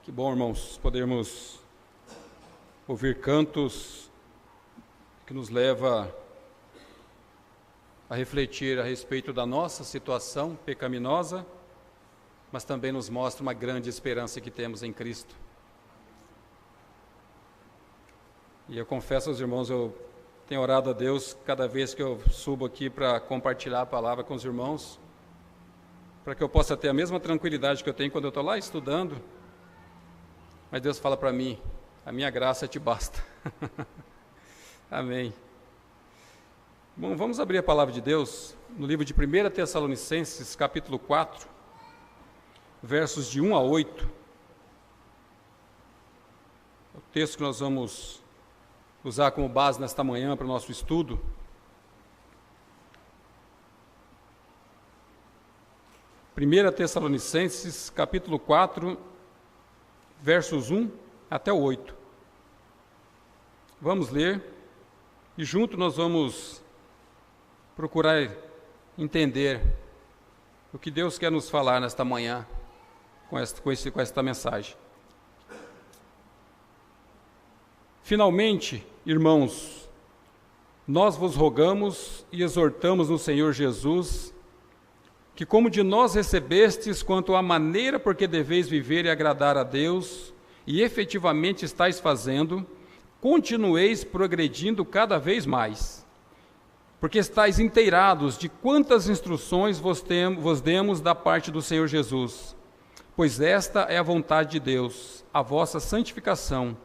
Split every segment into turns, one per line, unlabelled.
Que bom, irmãos, podermos ouvir cantos que nos leva a refletir a respeito da nossa situação pecaminosa, mas também nos mostra uma grande esperança que temos em Cristo. E eu confesso aos irmãos, eu tenho orado a Deus cada vez que eu subo aqui para compartilhar a palavra com os irmãos, para que eu possa ter a mesma tranquilidade que eu tenho quando eu estou lá estudando. Mas Deus fala para mim, a minha graça te basta. Amém. Bom, vamos abrir a palavra de Deus no livro de 1 Tessalonicenses, capítulo 4, versos de 1 a 8. É o texto que nós vamos usar como base nesta manhã para o nosso estudo. Primeira Tessalonicenses, capítulo 4, versos 1 até o 8. Vamos ler e junto nós vamos procurar entender o que Deus quer nos falar nesta manhã com esta mensagem. Finalmente, irmãos, nós vos rogamos e exortamos no Senhor Jesus que, como de nós recebestes quanto à maneira por que deveis viver e agradar a Deus, e efetivamente estáis fazendo, continueis progredindo cada vez mais, porque estáis inteirados de quantas instruções vos demos da parte do Senhor Jesus, pois esta é a vontade de Deus, a vossa santificação,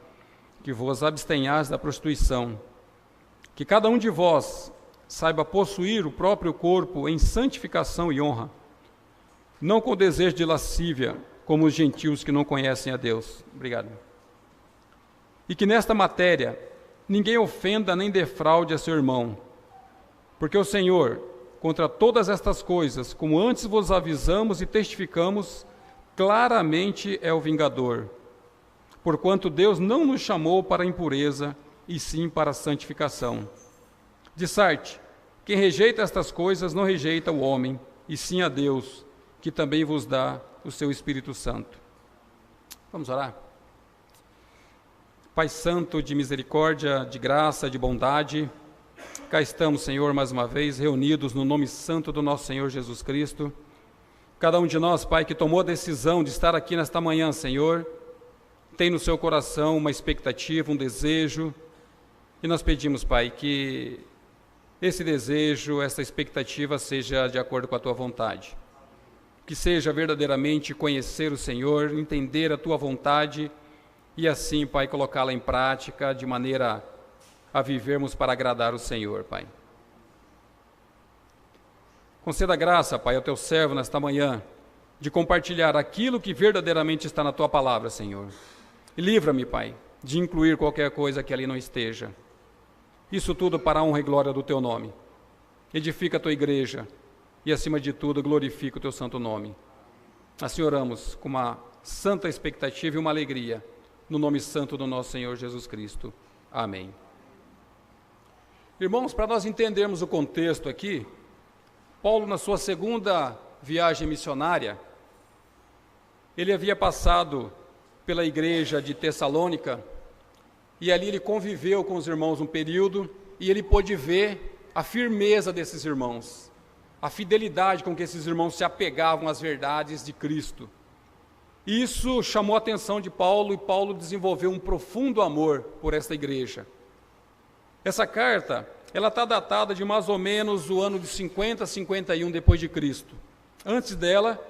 que vos abstenhais da prostituição, que cada um de vós saiba possuir o próprio corpo em santificação e honra, não com desejo de lascívia, como os gentios que não conhecem a Deus. Obrigado. E que nesta matéria ninguém ofenda nem defraude a seu irmão, porque o Senhor, contra todas estas coisas, como antes vos avisamos e testificamos, claramente é o vingador, porquanto Deus não nos chamou para a impureza, e sim para a santificação. De Sarte, quem rejeita estas coisas não rejeita o homem, e sim a Deus, que também vos dá o seu Espírito Santo. Vamos orar? Pai Santo, de misericórdia, de graça, de bondade, cá estamos, Senhor, mais uma vez, reunidos no nome santo do nosso Senhor Jesus Cristo. Cada um de nós, Pai, que tomou a decisão de estar aqui nesta manhã, Senhor, tem no seu coração uma expectativa, um desejo, e nós pedimos, Pai, que esse desejo, essa expectativa seja de acordo com a Tua vontade. Que seja verdadeiramente conhecer o Senhor, entender a Tua vontade e assim, Pai, colocá-la em prática de maneira a vivermos para agradar o Senhor, Pai. Conceda graça, Pai, ao Teu servo nesta manhã de compartilhar aquilo que verdadeiramente está na Tua palavra, Senhor. E livra-me, Pai, de incluir qualquer coisa que ali não esteja. Isso tudo para a honra e glória do Teu nome. Edifica a Tua igreja e, acima de tudo, glorifica o Teu santo nome. Assim oramos com uma santa expectativa e uma alegria, no nome santo do nosso Senhor Jesus Cristo. Amém. Irmãos, para nós entendermos o contexto aqui, Paulo, na sua segunda viagem missionária, ele havia passado pela igreja de Tessalônica, e ali ele conviveu com os irmãos um período, e ele pôde ver a firmeza desses irmãos, a fidelidade com que esses irmãos se apegavam às verdades de Cristo. Isso chamou a atenção de Paulo, e Paulo desenvolveu um profundo amor por esta igreja. Essa carta, ela está datada de mais ou menos o ano de 50 a 51 depois de Cristo. Antes dela,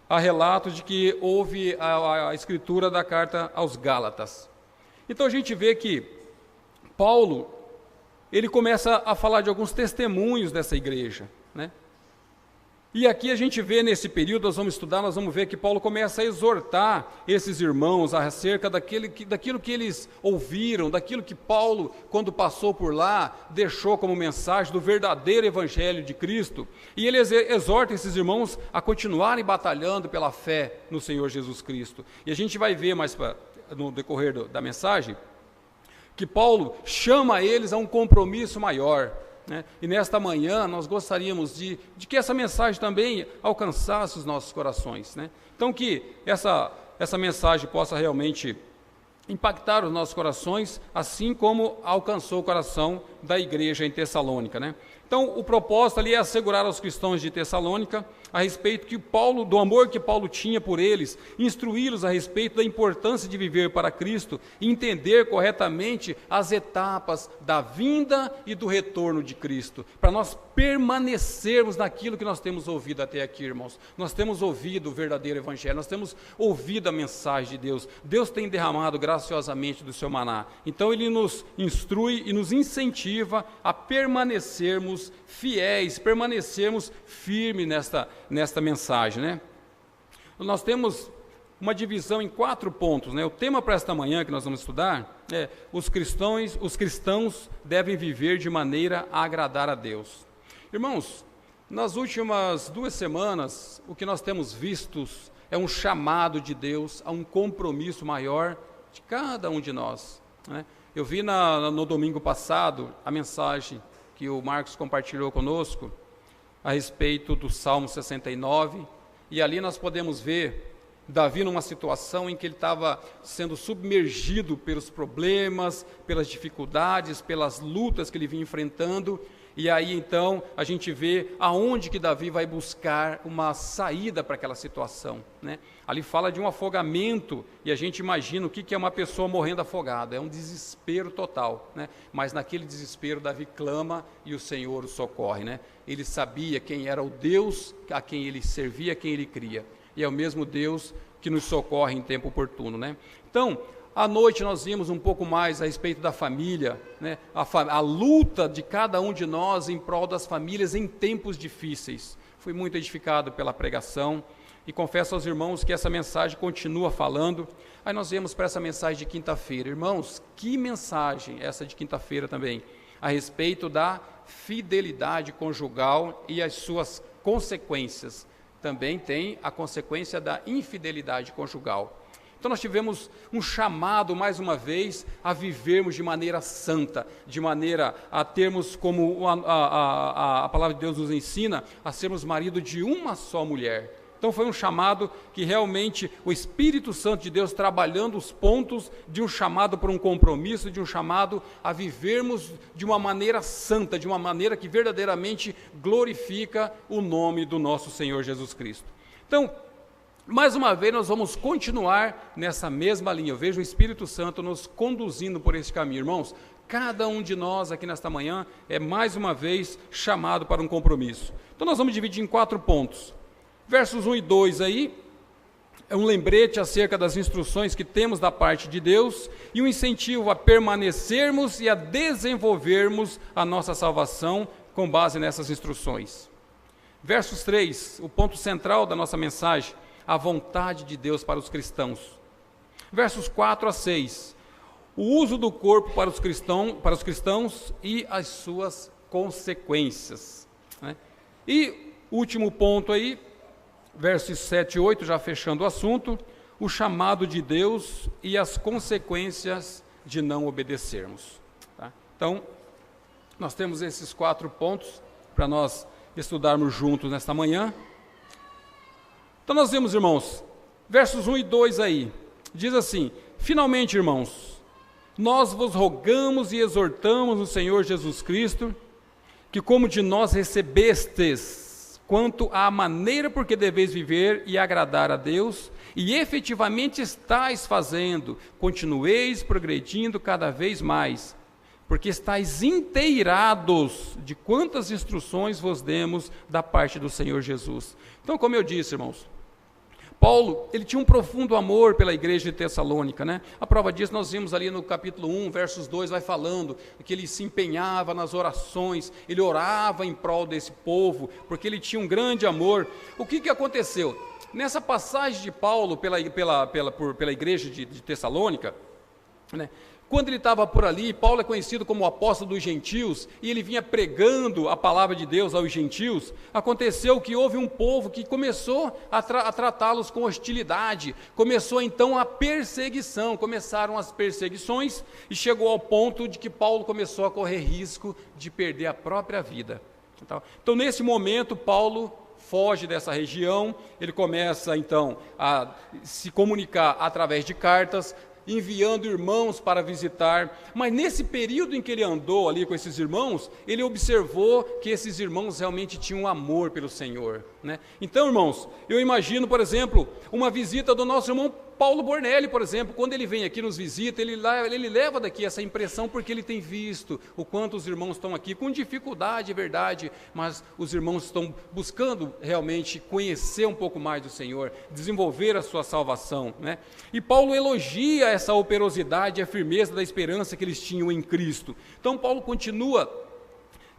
há relatos de que houve a escritura da carta aos Gálatas. Então a gente vê que Paulo, ele começa a falar de alguns testemunhos dessa igreja, né? E aqui a gente vê nesse período, nós vamos estudar, nós vamos ver que Paulo começa a exortar esses irmãos acerca daquilo que eles ouviram, daquilo que Paulo, quando passou por lá, deixou como mensagem do verdadeiro evangelho de Cristo. E ele exorta esses irmãos a continuarem batalhando pela fé no Senhor Jesus Cristo. E a gente vai ver mais no decorrer da mensagem que Paulo chama eles a um compromisso maior, né? E nesta manhã nós gostaríamos de que essa mensagem também alcançasse os nossos corações, né? Então que essa mensagem possa realmente impactar os nossos corações, assim como alcançou o coração da igreja em Tessalônica, né? Então, o propósito ali é assegurar aos cristãos de Tessalônica a respeito do amor que Paulo tinha por eles, instruí-los a respeito da importância de viver para Cristo e entender corretamente as etapas da vinda e do retorno de Cristo, para nós permanecermos naquilo que nós temos ouvido até aqui, irmãos. Nós temos ouvido o verdadeiro evangelho, nós temos ouvido a mensagem de Deus. Deus tem derramado graciosamente do seu maná. Então ele nos instrui e nos incentiva a permanecermos fiéis, permanecermos firmes nesta mensagem, né? Nós temos uma divisão em 4 pontos, né? O tema para esta manhã que nós vamos estudar é: os cristãos devem viver de maneira a agradar a Deus. Irmãos, nas últimas 2 semanas, o que nós temos visto é um chamado de Deus a um compromisso maior de cada um de nós, né? Eu vi no domingo passado a mensagem que o Marcos compartilhou conosco a respeito do Salmo 69, e ali nós podemos ver Davi numa situação em que ele estava sendo submergido pelos problemas, pelas dificuldades, pelas lutas que ele vinha enfrentando, e aí então a gente vê aonde que Davi vai buscar uma saída para aquela situação, né? Ali fala de um afogamento, e a gente imagina o que é uma pessoa morrendo afogada, é um desespero total, né? Mas naquele desespero Davi clama e o Senhor o socorre, né? Ele sabia quem era o Deus a quem ele servia, a quem ele cria, e é o mesmo Deus que nos socorre em tempo oportuno, né? Então, à noite nós vimos um pouco mais a respeito da família, né? A luta de cada um de nós em prol das famílias em tempos difíceis. Fui muito edificado pela pregação e confesso aos irmãos que essa mensagem continua falando. Aí nós viemos para essa mensagem de quinta-feira. Irmãos, que mensagem essa de quinta-feira também, a respeito da fidelidade conjugal e as suas consequências. Também tem a consequência da infidelidade conjugal. Então nós tivemos um chamado, mais uma vez, a vivermos de maneira santa, de maneira a termos, como a palavra de Deus nos ensina, a sermos marido de uma só mulher. Então foi um chamado que realmente o Espírito Santo de Deus trabalhando os pontos de um chamado para um compromisso, de um chamado a vivermos de uma maneira santa, de uma maneira que verdadeiramente glorifica o nome do nosso Senhor Jesus Cristo. Então, mais uma vez nós vamos continuar nessa mesma linha. Eu vejo o Espírito Santo nos conduzindo por esse caminho. Irmãos, cada um de nós aqui nesta manhã é mais uma vez chamado para um compromisso. Então nós vamos dividir em 4 pontos. Versos 1 e 2 aí, é um lembrete acerca das instruções que temos da parte de Deus e um incentivo a permanecermos e a desenvolvermos a nossa salvação com base nessas instruções. Versos 3, o ponto central da nossa mensagem, a vontade de Deus para os cristãos. Versos 4 a 6, o uso do corpo para os cristãos e as suas consequências, né? E último ponto aí, versos 7 e 8, já fechando o assunto, o chamado de Deus e as consequências de não obedecermos, tá? Então, nós temos esses 4 pontos para nós estudarmos juntos nesta manhã. Então nós vemos, irmãos, versos 1 e 2 aí, diz assim: finalmente, irmãos, nós vos rogamos e exortamos no Senhor Jesus Cristo, que como de nós recebestes, quanto à maneira por que deveis viver e agradar a Deus, e efetivamente estáis fazendo, continueis progredindo cada vez mais, porque estáis inteirados de quantas instruções vos demos da parte do Senhor Jesus. Então, como eu disse, irmãos, Paulo, ele tinha um profundo amor pela igreja de Tessalônica, né? A prova disso nós vimos ali no capítulo 1, versos 2, vai falando que ele se empenhava nas orações, ele orava em prol desse povo, porque ele tinha um grande amor. O que aconteceu? Nessa passagem de Paulo pela igreja de Tessalônica, né? Quando ele estava por ali, Paulo é conhecido como o apóstolo dos gentios, e ele vinha pregando a palavra de Deus aos gentios. Aconteceu que houve um povo que começou a tratá-los com hostilidade, começou então a perseguição, começaram as perseguições, e chegou ao ponto de que Paulo começou a correr risco de perder a própria vida. Então nesse momento, Paulo foge dessa região, ele começa então a se comunicar através de cartas, enviando irmãos para visitar, mas nesse período em que ele andou ali com esses irmãos, ele observou que esses irmãos realmente tinham amor pelo Senhor, né? Então, irmãos, eu imagino, por exemplo, uma visita do nosso irmão Paulo Bornelli, por exemplo, quando ele vem aqui nos visita, ele leva daqui essa impressão porque ele tem visto o quanto os irmãos estão aqui com dificuldade, é verdade, mas os irmãos estão buscando realmente conhecer um pouco mais do Senhor, desenvolver a sua salvação, né? E Paulo elogia essa operosidade e a firmeza da esperança que eles tinham em Cristo. Então Paulo continua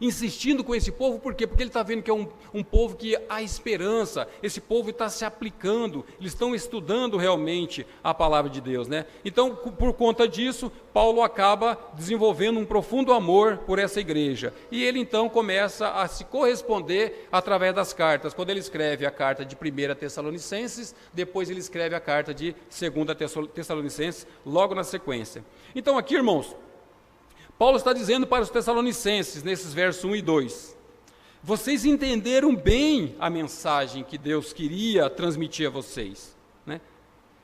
insistindo com esse povo, por quê? Porque ele está vendo que é um povo que há esperança, esse povo está se aplicando, eles estão estudando realmente a palavra de Deus, né? Então, por conta disso, Paulo acaba desenvolvendo um profundo amor por essa igreja, e ele então começa a se corresponder através das cartas, quando ele escreve a carta de 1 Tessalonicenses, depois ele escreve a carta de 2 Tessalonicenses, logo na sequência. Então aqui, irmãos, Paulo está dizendo para os Tessalonicenses, nesses versos 1 e 2, vocês entenderam bem a mensagem que Deus queria transmitir a vocês, né?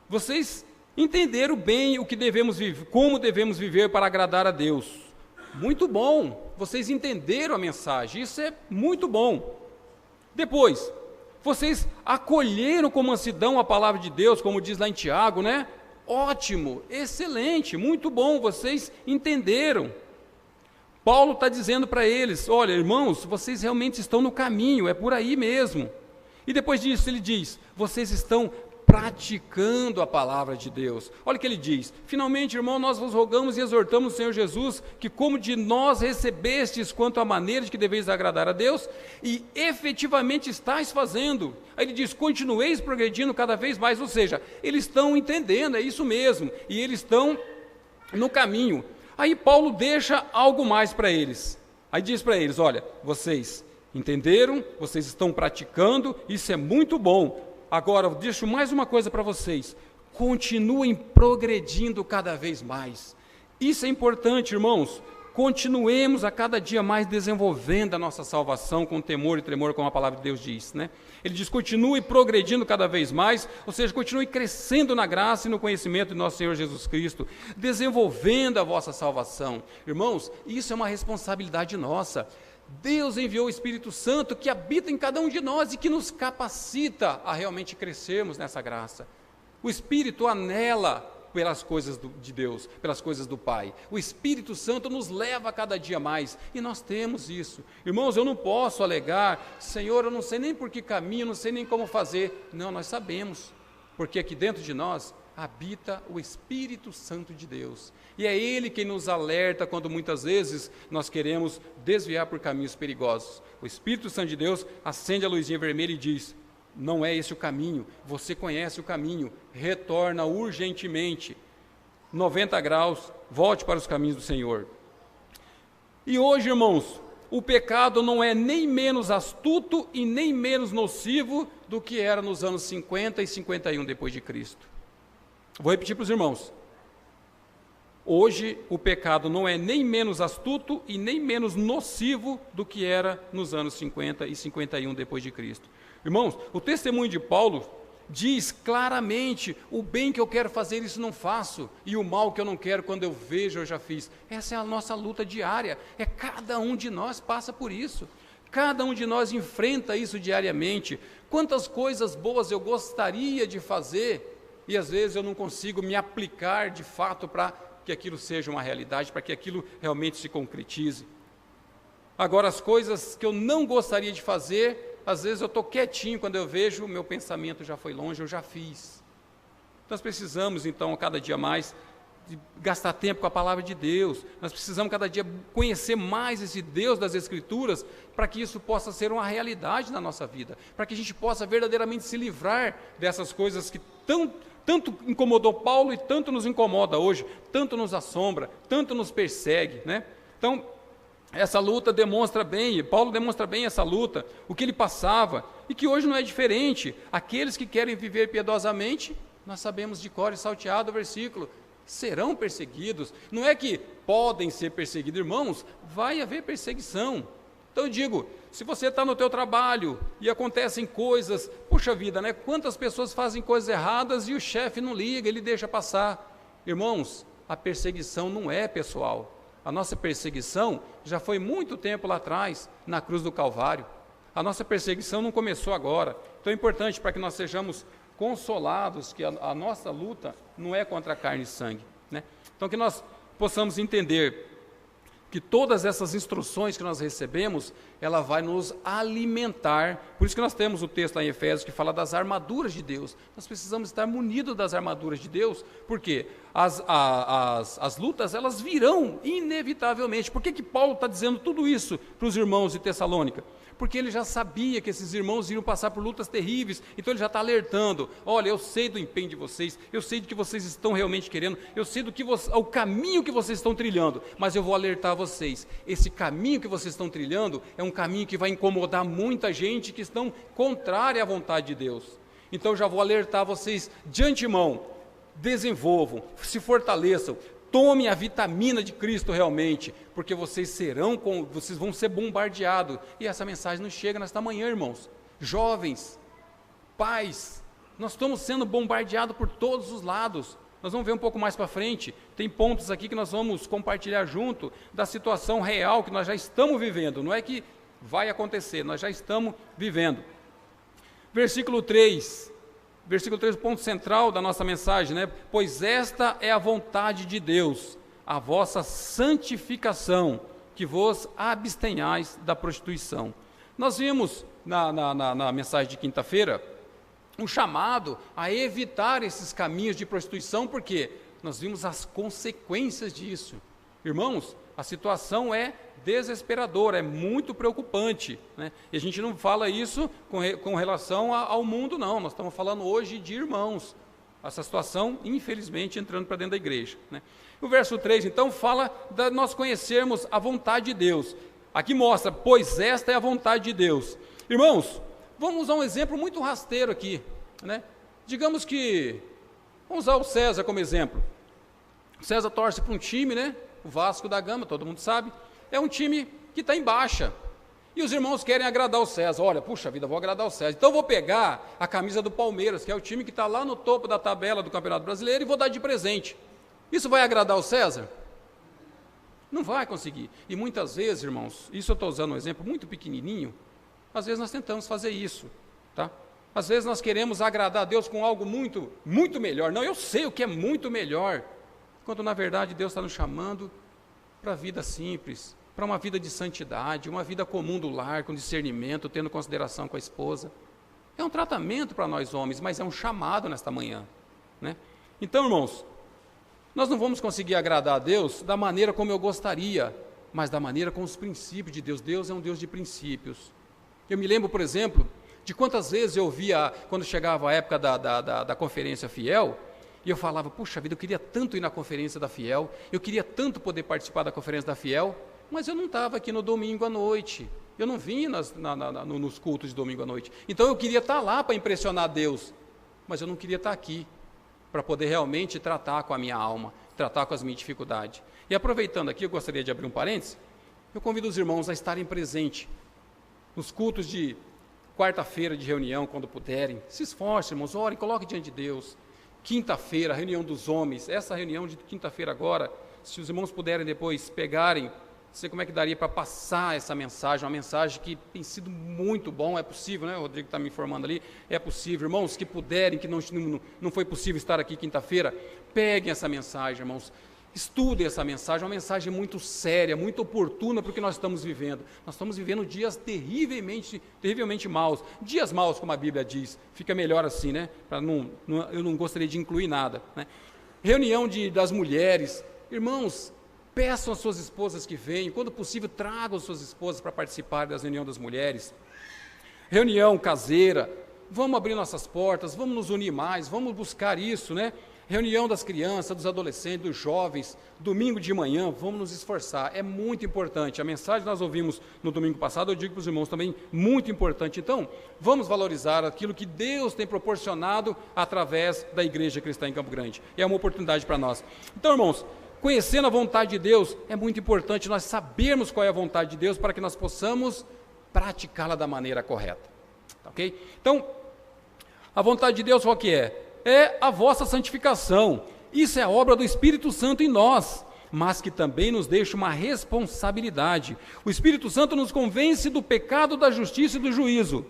Vocês entenderam bem o que devemos viver, como devemos viver para agradar a Deus. Muito bom, vocês entenderam a mensagem, isso é muito bom. Depois, vocês acolheram com mansidão a palavra de Deus, como diz lá em Tiago, né? Ótimo, excelente, muito bom, vocês entenderam. Paulo está dizendo para eles, olha, irmãos, vocês realmente estão no caminho, é por aí mesmo. E depois disso ele diz, vocês estão praticando a palavra de Deus. Olha o que ele diz, finalmente, irmão, nós vos rogamos e exortamos o Senhor Jesus, que como de nós recebestes quanto à maneira de que deveis agradar a Deus, e efetivamente estáis fazendo. Aí ele diz, continueis progredindo cada vez mais, ou seja, eles estão entendendo, é isso mesmo, e eles estão no caminho. Aí Paulo deixa algo mais para eles, aí diz para eles, olha, vocês entenderam, vocês estão praticando, isso é muito bom. Agora, eu deixo mais uma coisa para vocês, continuem progredindo cada vez mais. Isso é importante, irmãos, continuemos a cada dia mais desenvolvendo a nossa salvação com temor e tremor, como a palavra de Deus diz, né? Ele diz, continue progredindo cada vez mais, ou seja, continue crescendo na graça e no conhecimento de nosso Senhor Jesus Cristo, desenvolvendo a vossa salvação. Irmãos, isso é uma responsabilidade nossa. Deus enviou o Espírito Santo que habita em cada um de nós e que nos capacita a realmente crescermos nessa graça. O Espírito anela pelas coisas de Deus, pelas coisas do Pai. O Espírito Santo nos leva a cada dia mais e nós temos isso. Irmãos, eu não posso alegar, Senhor, eu não sei nem por que caminho, não sei nem como fazer. Não, nós sabemos, porque aqui dentro de nós habita o Espírito Santo de Deus. E é Ele quem nos alerta quando muitas vezes nós queremos desviar por caminhos perigosos. O Espírito Santo de Deus acende a luzinha vermelha e diz, não é esse o caminho, você conhece o caminho, retorna urgentemente, 90 graus, volte para os caminhos do Senhor. E hoje, irmãos, o pecado não é nem menos astuto e nem menos nocivo do que era nos anos 50 e 51 depois de Cristo. Vou repetir para os irmãos. Hoje o pecado não é nem menos astuto e nem menos nocivo do que era nos anos 50 e 51 depois de Cristo. Irmãos, o testemunho de Paulo diz claramente, o bem que eu quero fazer, isso não faço, e o mal que eu não quero, quando eu vejo, eu já fiz. Essa é a nossa luta diária, cada um de nós passa por isso, cada um de nós enfrenta isso diariamente. Quantas coisas boas eu gostaria de fazer, e às vezes eu não consigo me aplicar de fato para que aquilo seja uma realidade, para que aquilo realmente se concretize. Agora, as coisas que eu não gostaria de fazer, às vezes eu estou quietinho, quando eu vejo, o meu pensamento já foi longe, eu já fiz. Nós precisamos, então, a cada dia mais, de gastar tempo com a palavra de Deus. Nós precisamos, cada dia, conhecer mais esse Deus das Escrituras, para que isso possa ser uma realidade na nossa vida, para que a gente possa verdadeiramente se livrar dessas coisas que tanto incomodou Paulo e tanto nos incomoda hoje, tanto nos assombra, tanto nos persegue, né? Então, essa luta demonstra bem, Paulo demonstra bem essa luta, o que ele passava, e que hoje não é diferente. Aqueles que querem viver piedosamente, nós sabemos de cor e salteado o versículo, serão perseguidos. Não é que podem ser perseguidos, irmãos, vai haver perseguição. Então eu digo, se você está no teu trabalho e acontecem coisas, puxa vida, né? Quantas pessoas fazem coisas erradas e o chefe não liga, ele deixa passar. Irmãos, a perseguição não é pessoal. A nossa perseguição já foi muito tempo lá atrás, na cruz do Calvário. A nossa perseguição não começou agora. Então é importante para que nós sejamos consolados que a nossa luta não é contra carne e sangue, né? Então que nós possamos entender que todas essas instruções que nós recebemos, ela vai nos alimentar. Por isso que nós temos o texto lá em Efésios que fala das armaduras de Deus. Nós precisamos estar munidos das armaduras de Deus, porque as lutas, elas virão inevitavelmente. Por que Paulo está dizendo tudo isso para os irmãos de Tessalônica? Porque ele já sabia que esses irmãos iriam passar por lutas terríveis, então ele já está alertando, olha, eu sei do empenho de vocês, eu sei do que vocês estão realmente querendo, eu sei o caminho que vocês estão trilhando, mas eu vou alertar vocês, esse caminho que vocês estão trilhando é um caminho que vai incomodar muita gente que estão contrária à vontade de Deus. Então eu já vou alertar vocês de antemão, desenvolvam, se fortaleçam, tome a vitamina de Cristo realmente, porque vocês vão ser bombardeados. E essa mensagem não chega nesta manhã, irmãos. Jovens, pais, nós estamos sendo bombardeados por todos os lados. Nós vamos ver um pouco mais para frente, tem pontos aqui que nós vamos compartilhar junto da situação real que nós já estamos vivendo. Não é que vai acontecer, nós já estamos vivendo. Versículo 3, o ponto central da nossa mensagem, né? Pois esta é a vontade de Deus, a vossa santificação, que vos abstenhais da prostituição. Nós vimos na mensagem de quinta-feira um chamado a evitar esses caminhos de prostituição, porque nós vimos as consequências disso. Irmãos, a situação é desesperadora, é muito preocupante, né? E a gente não fala isso com relação ao mundo, não. Nós estamos falando hoje de irmãos. Essa situação, infelizmente, entrando para dentro da igreja, né? O verso 3, então, fala de nós conhecermos a vontade de Deus. Aqui mostra, pois esta é a vontade de Deus. Irmãos, vamos usar um exemplo muito rasteiro aqui, né? Digamos que, vamos usar o César como exemplo. O César torce para um time, né? O Vasco da Gama, todo mundo sabe. É um time que está em baixa. E os irmãos querem agradar o César. Olha, puxa vida, vou agradar o César. Então eu vou pegar a camisa do Palmeiras, que é o time que está lá no topo da tabela do Campeonato Brasileiro, e vou dar de presente. Isso vai agradar o César? Não vai conseguir. E muitas vezes, irmãos, isso eu estou usando um exemplo muito pequenininho, às vezes nós tentamos fazer isso, tá? Às vezes nós queremos agradar a Deus com algo muito, muito melhor. Não, eu sei o que é muito melhor. Quando na verdade Deus está nos chamando para a vida simples, para uma vida de santidade, uma vida comum do lar, com discernimento, tendo consideração com a esposa. É um tratamento para nós homens, mas é um chamado nesta manhã, né? Então, irmãos, nós não vamos conseguir agradar a Deus da maneira como eu gostaria, mas da maneira com os princípios de Deus. Deus é um Deus de princípios. Eu me lembro, por exemplo, de quantas vezes eu via, quando chegava a época da Conferência Fiel, e eu falava, puxa vida, eu queria tanto ir na Conferência da Fiel, eu queria tanto poder participar da Conferência da Fiel, mas eu não estava aqui no domingo à noite, eu não vim nos cultos de domingo à noite. Então eu queria estar lá para impressionar Deus, mas eu não queria estar aqui para poder realmente tratar com a minha alma, tratar com as minhas dificuldades. E aproveitando aqui, eu gostaria de abrir um parênteses, eu convido os irmãos a estarem presentes nos cultos de quarta-feira de reunião, quando puderem. Se esforcem, irmãos, orem, coloquem diante de Deus. Quinta-feira, reunião dos homens, essa reunião de quinta-feira agora, se os irmãos puderem depois pegarem, não sei como é que daria para passar essa mensagem, uma mensagem que tem sido muito bom, é possível, né? O Rodrigo está me informando ali, é possível, irmãos, que puderem, que não foi possível estar aqui quinta-feira, peguem essa mensagem, irmãos, estudem essa mensagem, uma mensagem muito séria, muito oportuna para o que nós estamos vivendo. Nós estamos vivendo dias terrivelmente maus, dias maus, como a Bíblia diz, fica melhor assim, né? Eu não gostaria de incluir nada, né? Reunião das mulheres, irmãos, peçam às suas esposas que venham, quando possível, tragam as suas esposas para participar das reuniões das mulheres. Reunião caseira, vamos abrir nossas portas, vamos nos unir mais, vamos buscar isso, né? Reunião das crianças, dos adolescentes, dos jovens, domingo de manhã, vamos nos esforçar, é muito importante. A mensagem que nós ouvimos no domingo passado, eu digo para os irmãos também, muito importante. Então, vamos valorizar aquilo que Deus tem proporcionado através da Igreja Cristã em Campo Grande. É uma oportunidade para nós. Então, irmãos, conhecendo a vontade de Deus, é muito importante nós sabermos qual é a vontade de Deus para que nós possamos praticá-la da maneira correta. Ok? Então, a vontade de Deus qual que é? É a vossa santificação. Isso é a obra do Espírito Santo em nós, mas que também nos deixa uma responsabilidade. O Espírito Santo nos convence do pecado, da justiça e do juízo.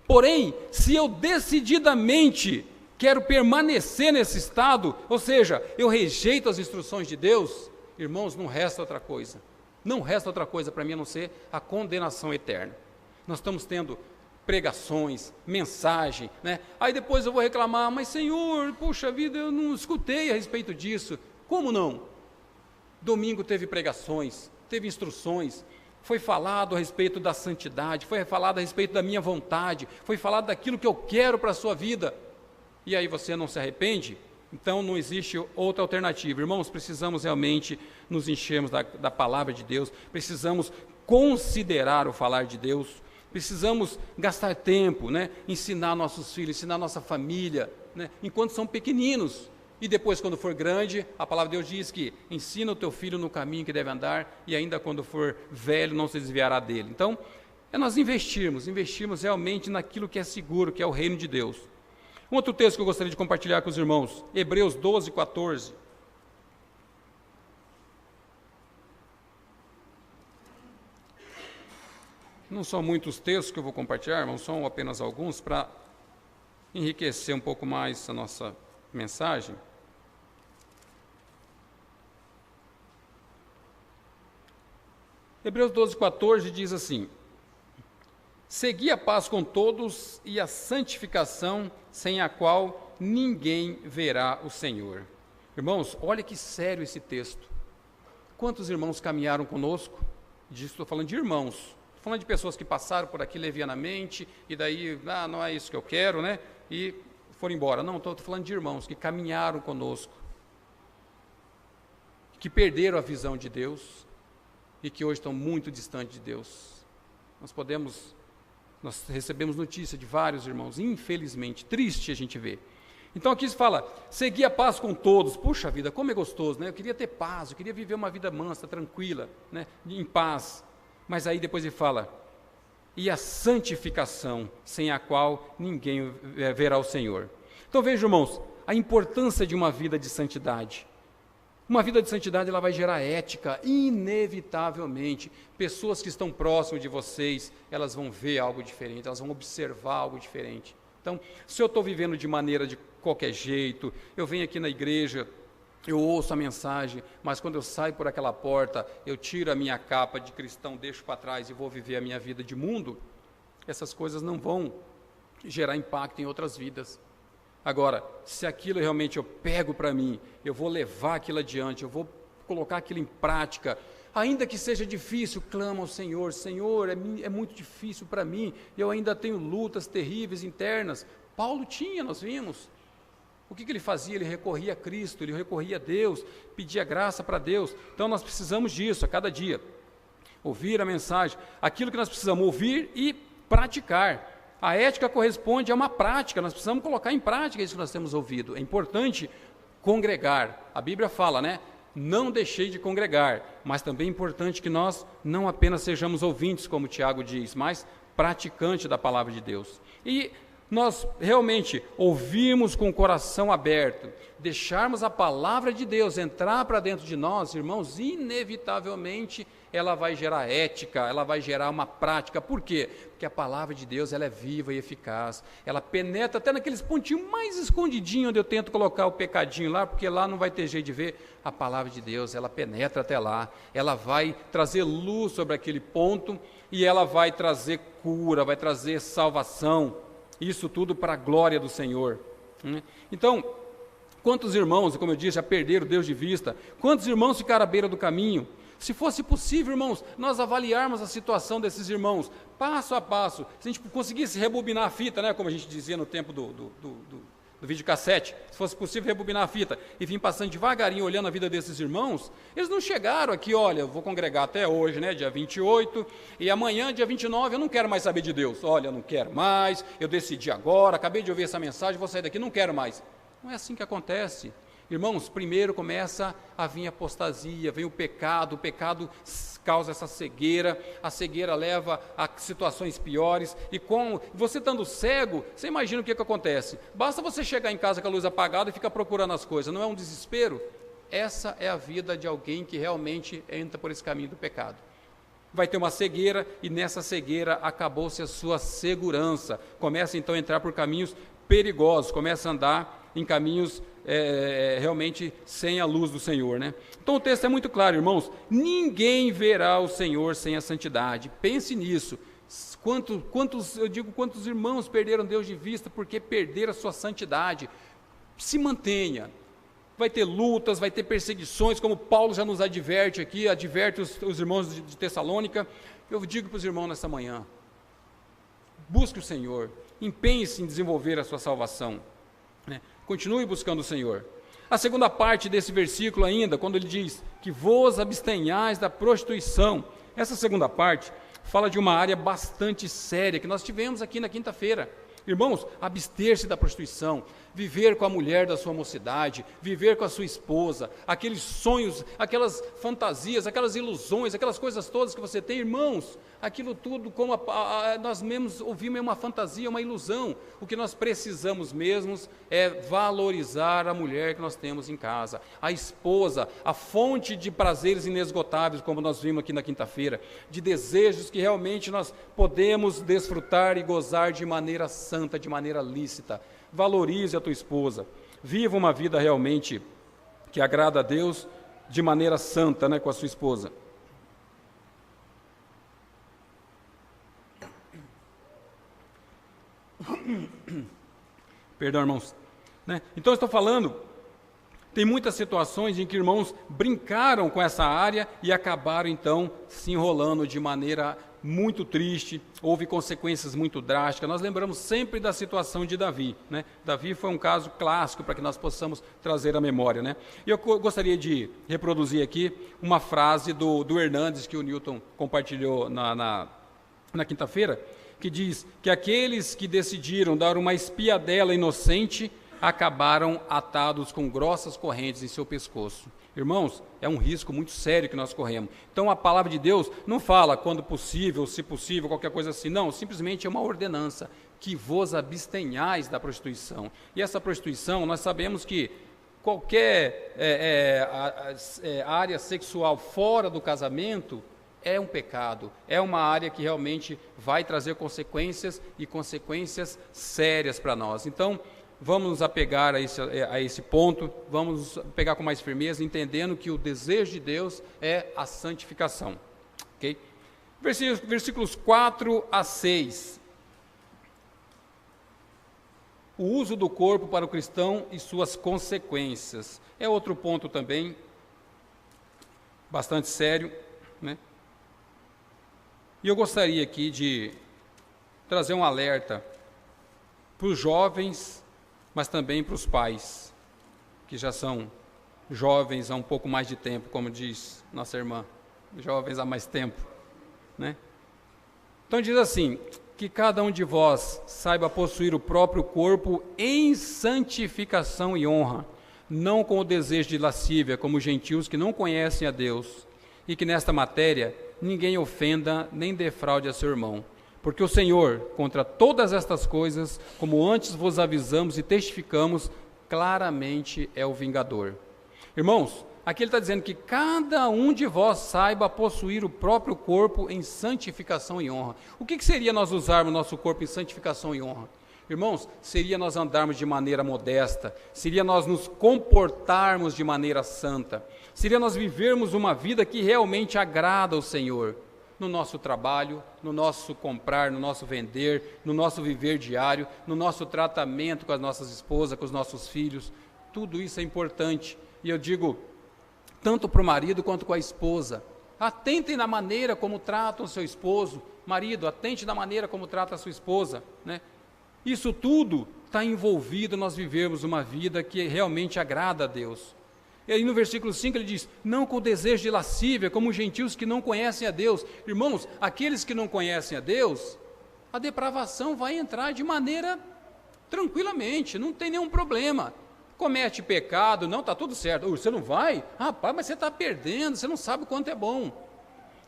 Porém, se eu decididamente quero permanecer nesse estado, ou seja, eu rejeito as instruções de Deus, irmãos, não resta outra coisa. Não resta outra coisa para mim a não ser a condenação eterna. Nós estamos tendo pregações, mensagem, né? Aí depois eu vou reclamar, mas Senhor, puxa vida, eu não escutei a respeito disso. Como não? Domingo teve pregações, teve instruções, foi falado a respeito da santidade, foi falado a respeito da minha vontade, foi falado daquilo que eu quero para a sua vida. E aí você não se arrepende? Então não existe outra alternativa. Irmãos, precisamos realmente nos enchermos da palavra de Deus, precisamos considerar o falar de Deus, precisamos gastar tempo, né? Ensinar nossos filhos, ensinar nossa família, né? Enquanto são pequeninos. E depois, quando for grande, a palavra de Deus diz que ensina o teu filho no caminho que deve andar, e ainda quando for velho não se desviará dele. Então, é nós investirmos realmente naquilo que é seguro, que é o reino de Deus. Um outro texto que eu gostaria de compartilhar com os irmãos, Hebreus 12, 14. Não são muitos textos que eu vou compartilhar, irmãos, são apenas alguns para enriquecer um pouco mais a nossa mensagem. Hebreus 12, 14 diz assim: segui a paz com todos e a santificação, sem a qual ninguém verá o Senhor. Irmãos, olha que sério esse texto. Quantos irmãos caminharam conosco? Estou falando de irmãos, estou falando de pessoas que passaram por aqui levianamente, e daí, não é isso que eu quero, né? E foram embora. Não, estou falando de irmãos que caminharam conosco, que perderam a visão de Deus, e que hoje estão muito distantes de Deus. Nós recebemos notícia de vários irmãos, infelizmente, triste a gente vê. Então aqui se fala, seguir a paz com todos. Puxa vida, como é gostoso, né? Eu queria ter paz, eu queria viver uma vida mansa, tranquila, né? Em paz. Mas aí depois ele fala, e a santificação, sem a qual ninguém verá o Senhor. Então vejam, irmãos, a importância de uma vida de santidade. Uma vida de santidade, ela vai gerar ética, inevitavelmente. Pessoas que estão próximas de vocês, elas vão ver algo diferente, elas vão observar algo diferente. Então, se eu estou vivendo de maneira de qualquer jeito, eu venho aqui na igreja, eu ouço a mensagem, mas quando eu saio por aquela porta, eu tiro a minha capa de cristão, deixo para trás e vou viver a minha vida de mundo, essas coisas não vão gerar impacto em outras vidas. Agora, se aquilo realmente eu pego para mim, eu vou levar aquilo adiante, eu vou colocar aquilo em prática, ainda que seja difícil, clama ao Senhor, Senhor, é muito difícil para mim, eu ainda tenho lutas terríveis internas. Paulo tinha, nós vimos. O que ele fazia? Ele recorria a Cristo, ele recorria a Deus, pedia graça para Deus. Então nós precisamos disso a cada dia, ouvir a mensagem, aquilo que nós precisamos ouvir e praticar. A ética corresponde a uma prática, nós precisamos colocar em prática isso que nós temos ouvido. É importante congregar, a Bíblia fala, né? Não deixei de congregar, mas também é importante que nós não apenas sejamos ouvintes, como Tiago diz, mas praticantes da palavra de Deus. E nós realmente ouvirmos com o coração aberto, deixarmos a palavra de Deus entrar para dentro de nós, irmãos, inevitavelmente ela vai gerar ética, ela vai gerar uma prática. Por quê? Porque a palavra de Deus ela é viva e eficaz, ela penetra até naqueles pontinhos mais escondidinhos onde eu tento colocar o pecadinho lá, porque lá não vai ter jeito de ver. A palavra de Deus, ela penetra até lá, ela vai trazer luz sobre aquele ponto e ela vai trazer cura, vai trazer salvação. Isso tudo para a glória do Senhor. Então, quantos irmãos, como eu disse, já perderam Deus de vista? Quantos irmãos ficaram à beira do caminho? Se fosse possível, irmãos, nós avaliarmos a situação desses irmãos, passo a passo, se a gente conseguisse rebobinar a fita, né, como a gente dizia no tempo do videocassete, se fosse possível rebobinar a fita e vir passando devagarinho, olhando a vida desses irmãos, eles não chegaram aqui, olha, eu vou congregar até hoje, né, dia 28, e amanhã, dia 29, eu não quero mais saber de Deus. Olha, eu não quero mais, eu decidi agora, acabei de ouvir essa mensagem, vou sair daqui, não quero mais. Não é assim que acontece. Irmãos, primeiro começa a vir a apostasia, vem o pecado causa essa cegueira, a cegueira leva a situações piores, e com você estando cego, você imagina o que acontece? Basta você chegar em casa com a luz apagada e ficar procurando as coisas, não é um desespero? Essa é a vida de alguém que realmente entra por esse caminho do pecado. Vai ter uma cegueira, e nessa cegueira acabou-se a sua segurança, começa então a entrar por caminhos perigosos, começa a andar em caminhos realmente sem a luz do Senhor, né? Então o texto é muito claro, irmãos, ninguém verá o Senhor sem a santidade. Pense nisso. Quantos irmãos perderam Deus de vista porque perderam a sua santidade? Se mantenha. Vai ter lutas, vai ter perseguições, como Paulo já nos adverte aqui, adverte os irmãos de Tessalônica. Eu digo para os irmãos nessa manhã, busque o Senhor, empenhe-se em desenvolver a sua salvação, né? Continue buscando o Senhor. A segunda parte desse versículo ainda, quando ele diz que vos abstenhais da prostituição, essa segunda parte fala de uma área bastante séria que nós tivemos aqui na quinta-feira. Irmãos, abster-se da prostituição, viver com a mulher da sua mocidade, viver com a sua esposa, aqueles sonhos, aquelas fantasias, aquelas ilusões, aquelas coisas todas que você tem, irmãos, aquilo tudo, como nós mesmos ouvimos, é uma fantasia, uma ilusão. O que nós precisamos mesmos é valorizar a mulher que nós temos em casa, a esposa, a fonte de prazeres inesgotáveis, como nós vimos aqui na quinta-feira, de desejos que realmente nós podemos desfrutar e gozar de maneira santa, de maneira lícita. Valorize a tua esposa, viva uma vida realmente que agrada a Deus de maneira santa, né, com a sua esposa. Perdão, irmãos, né? Então eu estou falando, tem muitas situações em que irmãos brincaram com essa área e acabaram então se enrolando de maneira muito triste, houve consequências muito drásticas. Nós lembramos sempre da situação de Davi, né? Davi foi um caso clássico para que nós possamos trazer à memória, né? E eu gostaria de reproduzir aqui uma frase do Hernandes, que o Newton compartilhou na quinta-feira, que diz que aqueles que decidiram dar uma espiadela inocente acabaram atados com grossas correntes em seu pescoço. Irmãos, é um risco muito sério que nós corremos. Então a palavra de Deus não fala quando possível, se possível, qualquer coisa assim. Não, simplesmente é uma ordenança, que vos abstenhais da prostituição. E essa prostituição, nós sabemos que qualquer área sexual fora do casamento é um pecado, é uma área que realmente vai trazer consequências, e consequências sérias para nós. Então, vamos nos apegar a esse ponto, vamos nos pegar com mais firmeza, entendendo que o desejo de Deus é a santificação. Okay? Versículos 4 a 6. O uso do corpo para o cristão e suas consequências. É outro ponto também, bastante sério, né? E eu gostaria aqui de trazer um alerta para os jovens, mas também para os pais, que já são jovens há um pouco mais de tempo, como diz nossa irmã, jovens há mais tempo, né? Então diz assim, que cada um de vós saiba possuir o próprio corpo em santificação e honra, não com o desejo de lascívia, como gentios que não conhecem a Deus, e que nesta matéria ninguém ofenda nem defraude a seu irmão. Porque o Senhor, contra todas estas coisas, como antes vos avisamos e testificamos, claramente é o vingador. Irmãos, aqui ele está dizendo que cada um de vós saiba possuir o próprio corpo em santificação e honra. O que seria nós usarmos nosso corpo em santificação e honra? Irmãos, seria nós andarmos de maneira modesta, seria nós nos comportarmos de maneira santa, seria nós vivermos uma vida que realmente agrada ao Senhor, no nosso trabalho, no nosso comprar, no nosso vender, no nosso viver diário, no nosso tratamento com as nossas esposas, com os nossos filhos. Tudo isso é importante. E eu digo, tanto para o marido quanto com a esposa, atentem na maneira como tratam o seu esposo. Marido, atente na maneira como trata a sua esposa, né? Isso tudo está envolvido nós vivermos uma vida que realmente agrada a Deus. E aí no versículo 5 ele diz, não com o desejo de lascívia, como os gentios que não conhecem a Deus. Irmãos, aqueles que não conhecem a Deus, a depravação vai entrar de maneira tranquilamente, não tem nenhum problema. comete pecado, não, está tudo certo. Você não vai? Rapaz, mas você está perdendo, você não sabe o quanto é bom.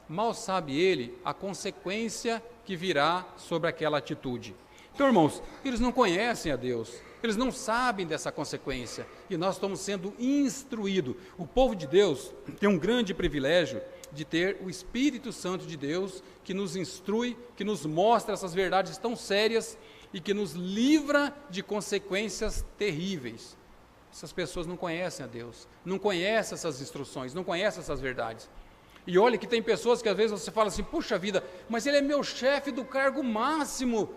Mal sabe ele a consequência que virá sobre aquela atitude. Então, irmãos, eles não conhecem a Deus, eles não sabem dessa consequência, e nós estamos sendo instruídos. O povo de Deus tem um grande privilégio de ter o Espírito Santo de Deus, que nos instrui, que nos mostra essas verdades tão sérias e que nos livra de consequências terríveis. Essas pessoas não conhecem a Deus, não conhecem essas instruções, não conhecem essas verdades. E olha que tem pessoas que às vezes você fala assim, puxa vida, mas ele é meu chefe do cargo máximo,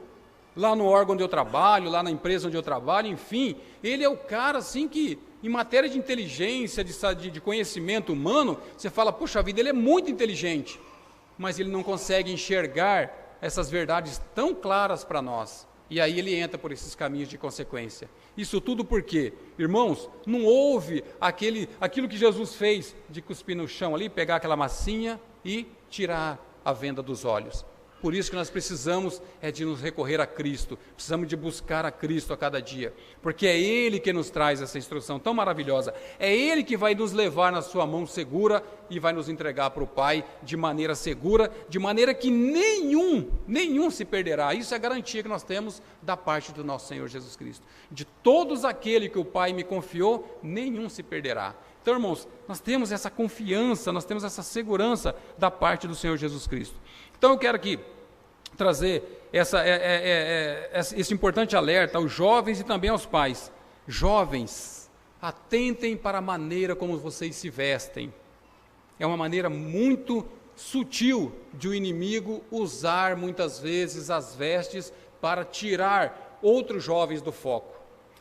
lá no órgão onde eu trabalho, lá na empresa onde eu trabalho, enfim, ele é o cara assim que, em matéria de inteligência, de conhecimento humano, você fala, puxa vida, ele é muito inteligente, mas ele não consegue enxergar essas verdades tão claras para nós. E aí ele entra por esses caminhos de consequência. Isso tudo por quê? Irmãos, não houve aquilo que Jesus fez de cuspir no chão ali, pegar aquela massinha e tirar a venda dos olhos. Por isso que nós precisamos de nos recorrer a Cristo, precisamos de buscar a Cristo a cada dia, porque é Ele que nos traz essa instrução tão maravilhosa, é Ele que vai nos levar na sua mão segura e vai nos entregar para o Pai de maneira segura, de maneira que nenhum se perderá. Isso é a garantia que nós temos da parte do nosso Senhor Jesus Cristo. De todos aqueles que o Pai me confiou, nenhum se perderá. Então, irmãos, nós temos essa confiança, nós temos essa segurança da parte do Senhor Jesus Cristo. Então eu quero aqui trazer esse importante alerta aos jovens e também aos pais. Jovens, atentem para a maneira como vocês se vestem. É uma maneira muito sutil de o inimigo usar muitas vezes as vestes para tirar outros jovens do foco.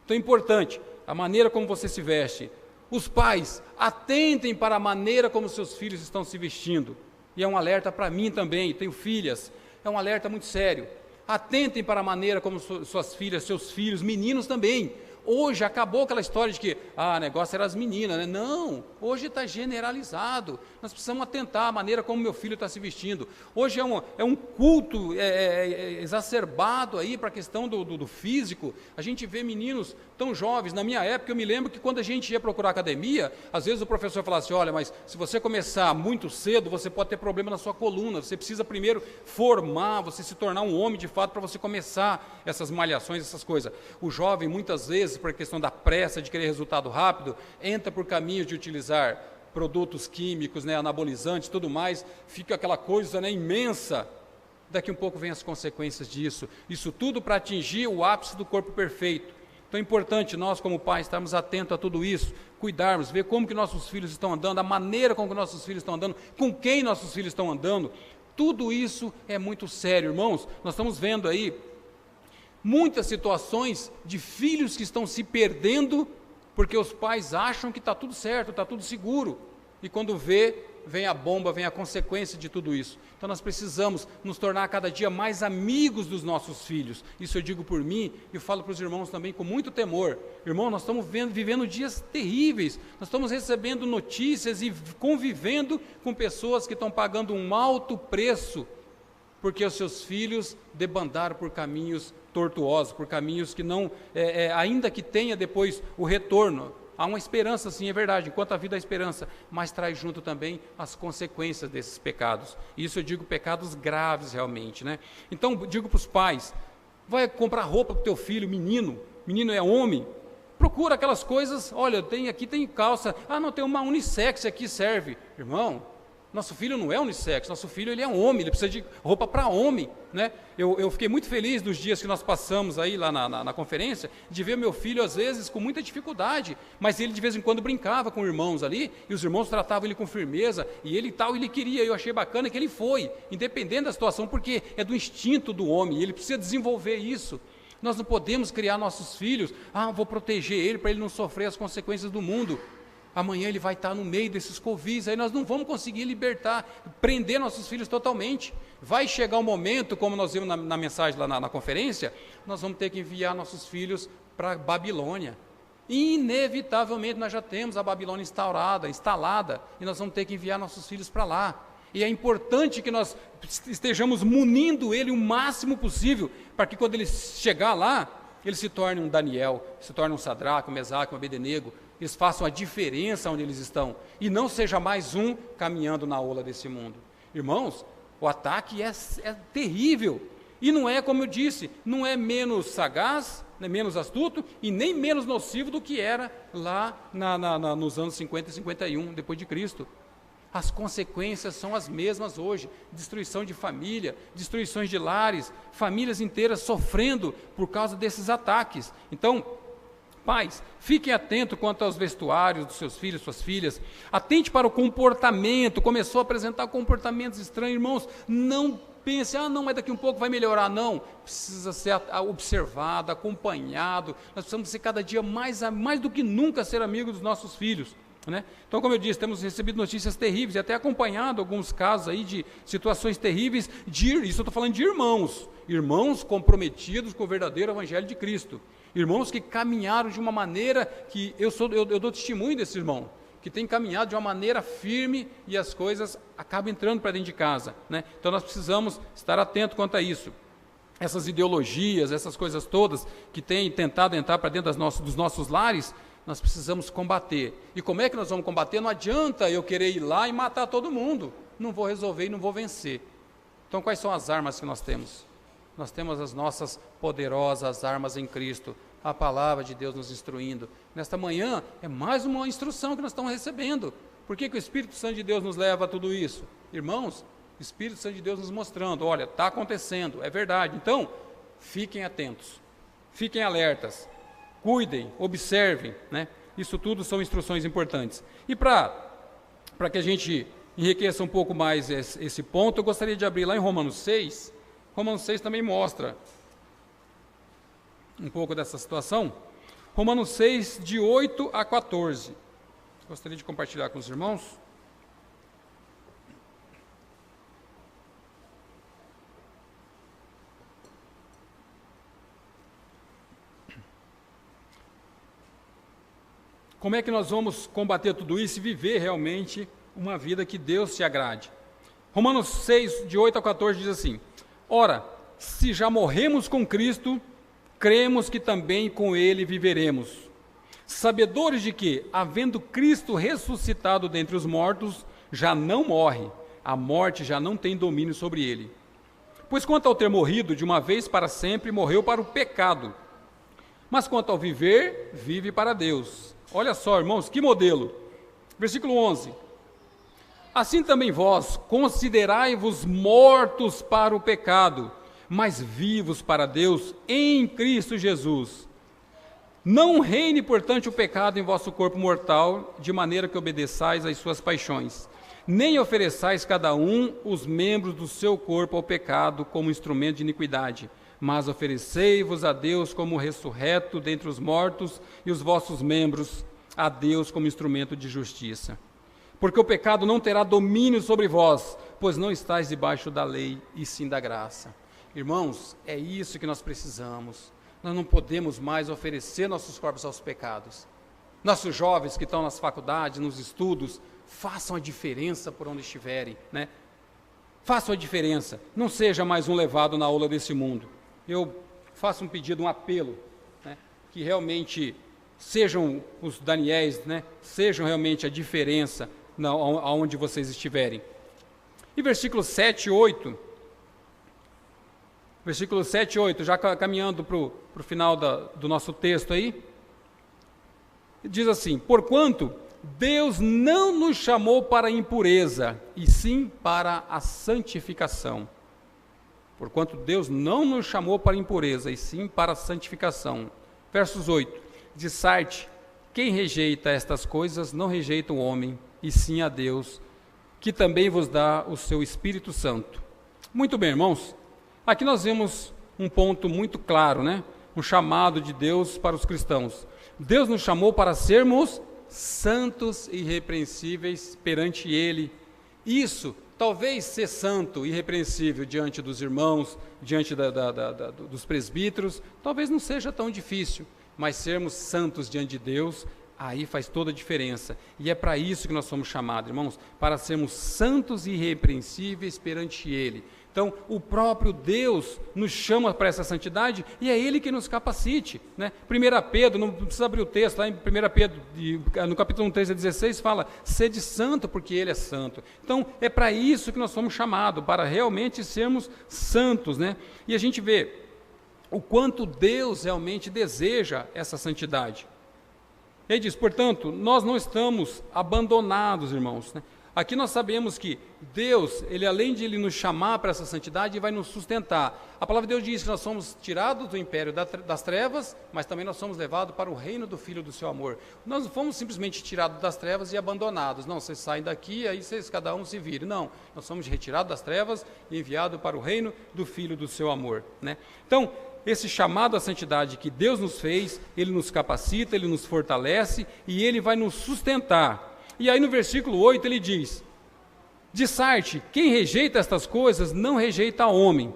Então é importante, a maneira como você se veste. Os pais, atentem para a maneira como seus filhos estão se vestindo. E é um alerta para mim também, tenho filhas, é um alerta muito sério. Atentem para a maneira como suas filhas, seus filhos, meninos também. Hoje acabou aquela história de que, o negócio era as meninas, né? Não, hoje está generalizado. Nós precisamos atentar à maneira como meu filho está se vestindo. Hoje é um culto exacerbado aí para a questão do físico. A gente vê meninos tão jovens. Na minha época, eu me lembro que quando a gente ia procurar academia, às vezes o professor falava assim, olha, mas se você começar muito cedo, você pode ter problema na sua coluna. Você precisa primeiro formar, você se tornar um homem de fato para você começar essas malhações, essas coisas. O jovem, muitas vezes, por questão da pressa, de querer resultado rápido, entra por caminhos de utilizar produtos químicos, anabolizantes, tudo mais, fica aquela coisa imensa. Daqui um pouco vem as consequências disso. Isso tudo para atingir o ápice do corpo perfeito. Então é importante nós, como pais, estarmos atentos a tudo isso, cuidarmos, ver como que nossos filhos estão andando, a maneira como que nossos filhos estão andando, com quem nossos filhos estão andando. Tudo isso é muito sério, irmãos. Nós estamos vendo aí muitas situações de filhos que estão se perdendo porque os pais acham que está tudo certo, está tudo seguro. E quando vem a bomba, vem a consequência de tudo isso. Então nós precisamos nos tornar cada dia mais amigos dos nossos filhos. Isso eu digo por mim e eu falo para os irmãos também com muito temor. Irmão, nós estamos vivendo dias terríveis. Nós estamos recebendo notícias e convivendo com pessoas que estão pagando um alto preço porque os seus filhos debandaram por caminhos tortuosos, por caminhos que não, ainda que tenha depois o retorno, há uma esperança, sim, é verdade, enquanto a vida há esperança, mas traz junto também as consequências desses pecados. Isso eu digo pecados graves realmente, né? Então, digo para os pais, vai comprar roupa para o teu filho, menino é homem, procura aquelas coisas, olha, aqui tem calça, não, tem uma unissex aqui, serve. Irmão, nosso filho não é unissex, nosso filho ele é um homem, ele precisa de roupa para homem, né? Eu fiquei muito feliz nos dias que nós passamos aí lá na conferência, de ver meu filho às vezes com muita dificuldade, mas ele de vez em quando brincava com irmãos ali, e os irmãos tratavam ele com firmeza, e ele queria, eu achei bacana que ele foi, independente da situação, porque é do instinto do homem, ele precisa desenvolver isso. Nós não podemos criar nossos filhos, vou proteger ele para ele não sofrer as consequências do mundo. Amanhã ele vai estar no meio desses covis, aí nós não vamos conseguir libertar, prender nossos filhos totalmente. Vai chegar um momento, como nós vimos na mensagem lá na conferência, nós vamos ter que enviar nossos filhos para a Babilônia. Inevitavelmente nós já temos a Babilônia instalada, e nós vamos ter que enviar nossos filhos para lá. E é importante que nós estejamos munindo ele o máximo possível, para que quando ele chegar lá, eles se tornem um Daniel, se tornem um Sadraque, um Mesaque, um Abednego, eles façam a diferença onde eles estão, e não seja mais um caminhando na ola desse mundo. Irmãos, o ataque é terrível, e não é, como eu disse, não é menos sagaz, não é menos astuto, e nem menos nocivo do que era lá nos anos 50 e 51, depois de Cristo. As consequências são as mesmas hoje, destruição de família, destruições de lares, famílias inteiras sofrendo por causa desses ataques. Então, pais, fiquem atentos quanto aos vestuários dos seus filhos, suas filhas, atente para o comportamento, começou a apresentar comportamentos estranhos, irmãos, não pense, não, mas daqui um pouco vai melhorar, não, precisa ser observado, acompanhado, nós precisamos ser cada dia mais do que nunca ser amigos dos nossos filhos. Né? Então, como eu disse, temos recebido notícias terríveis e até acompanhado alguns casos aí de situações terríveis, isso eu estou falando de irmãos comprometidos com o verdadeiro Evangelho de Cristo, irmãos que caminharam de uma maneira que eu dou testemunho desse irmão, que tem caminhado de uma maneira firme e as coisas acabam entrando para dentro de casa. Né? Então nós precisamos estar atentos quanto a isso. Essas ideologias, essas coisas todas que têm tentado entrar para dentro dos nossos lares, nós precisamos combater. E como é que nós vamos combater? Não adianta eu querer ir lá e matar todo mundo. Não vou resolver e não vou vencer. Então quais são as armas que nós temos? Nós temos as nossas poderosas armas em Cristo, a palavra de Deus nos instruindo. Nesta manhã é mais uma instrução que nós estamos recebendo. Por que o Espírito Santo de Deus nos leva a tudo isso? Irmãos, o Espírito Santo de Deus nos mostrando, olha, está acontecendo, é verdade. Então, fiquem atentos, fiquem alertas. Cuidem, observem, né? Isso tudo são instruções importantes. E para que a gente enriqueça um pouco mais esse ponto, eu gostaria de abrir lá em Romanos 6. Romanos 6 também mostra um pouco dessa situação. Romanos 6, de 8 a 14. Gostaria de compartilhar com os irmãos. Como é que nós vamos combater tudo isso e viver realmente uma vida que Deus se agrade? Romanos 6, de 8 a 14 diz assim: ora, se já morremos com Cristo, cremos que também com Ele viveremos. Sabedores de que, havendo Cristo ressuscitado dentre os mortos, já não morre, a morte já não tem domínio sobre ele. Pois quanto ao ter morrido de uma vez para sempre, morreu para o pecado. Mas quanto ao viver, vive para Deus. Olha só, irmãos, que modelo. Versículo 11. Assim também vós, considerai-vos mortos para o pecado, mas vivos para Deus em Cristo Jesus. Não reine, portanto, o pecado em vosso corpo mortal, de maneira que obedeçais às suas paixões. Nem ofereçais cada um os membros do seu corpo ao pecado como instrumento de iniquidade, mas oferecei-vos a Deus como ressurreto dentre os mortos e os vossos membros a Deus como instrumento de justiça. Porque o pecado não terá domínio sobre vós, pois não estáis debaixo da lei, e sim da graça. Irmãos, é isso que nós precisamos. Nós não podemos mais oferecer nossos corpos aos pecados. Nossos jovens que estão nas faculdades, nos estudos, façam a diferença por onde estiverem, né? Façam a diferença. Não seja mais um levado na ola desse mundo. Eu faço um pedido, um apelo, né? Que realmente sejam os Daniéis, né? Sejam realmente a diferença aonde vocês estiverem. E versículos 7 e 8... Versículo 7 e 8, já caminhando para o final do nosso texto aí, diz assim: porquanto Deus não nos chamou para a impureza, e sim para a santificação. Porquanto Deus não nos chamou para a impureza, e sim para a santificação. Versos 8, de Sarte, quem rejeita estas coisas não rejeita o homem, e sim a Deus, que também vos dá o seu Espírito Santo. Muito bem, irmãos. Aqui nós vemos um ponto muito claro, né? Um chamado de Deus para os cristãos. Deus nos chamou para sermos santos e irrepreensíveis perante Ele. Isso, talvez ser santo e irrepreensível diante dos irmãos, diante dos presbíteros, talvez não seja tão difícil, mas sermos santos diante de Deus, aí faz toda a diferença. E é para isso que nós somos chamados, irmãos, para sermos santos e irrepreensíveis perante Ele. Então, o próprio Deus nos chama para essa santidade e é Ele que nos capacite, né? 1 Pedro, não precisa abrir o texto, lá em 1 Pedro, no capítulo 13 a 16, fala, sede santo porque Ele é santo. Então, é para isso que nós somos chamados, para realmente sermos santos, né? E a gente vê o quanto Deus realmente deseja essa santidade. Ele diz, portanto, nós não estamos abandonados, irmãos, né? Aqui nós sabemos que Deus, Ele além de Ele nos chamar para essa santidade, vai nos sustentar. A palavra de Deus diz que nós somos tirados do império das trevas, mas também nós somos levados para o reino do Filho do seu amor. Nós não fomos simplesmente tirados das trevas e abandonados. Não, vocês saem daqui, aí vocês, cada um se vire. Não, nós somos retirados das trevas e enviados para o reino do Filho do seu amor, né? Então, esse chamado à santidade que Deus nos fez, Ele nos capacita, Ele nos fortalece e Ele vai nos sustentar. E aí no versículo 8 ele diz, de Sarte, quem rejeita estas coisas não rejeita homem.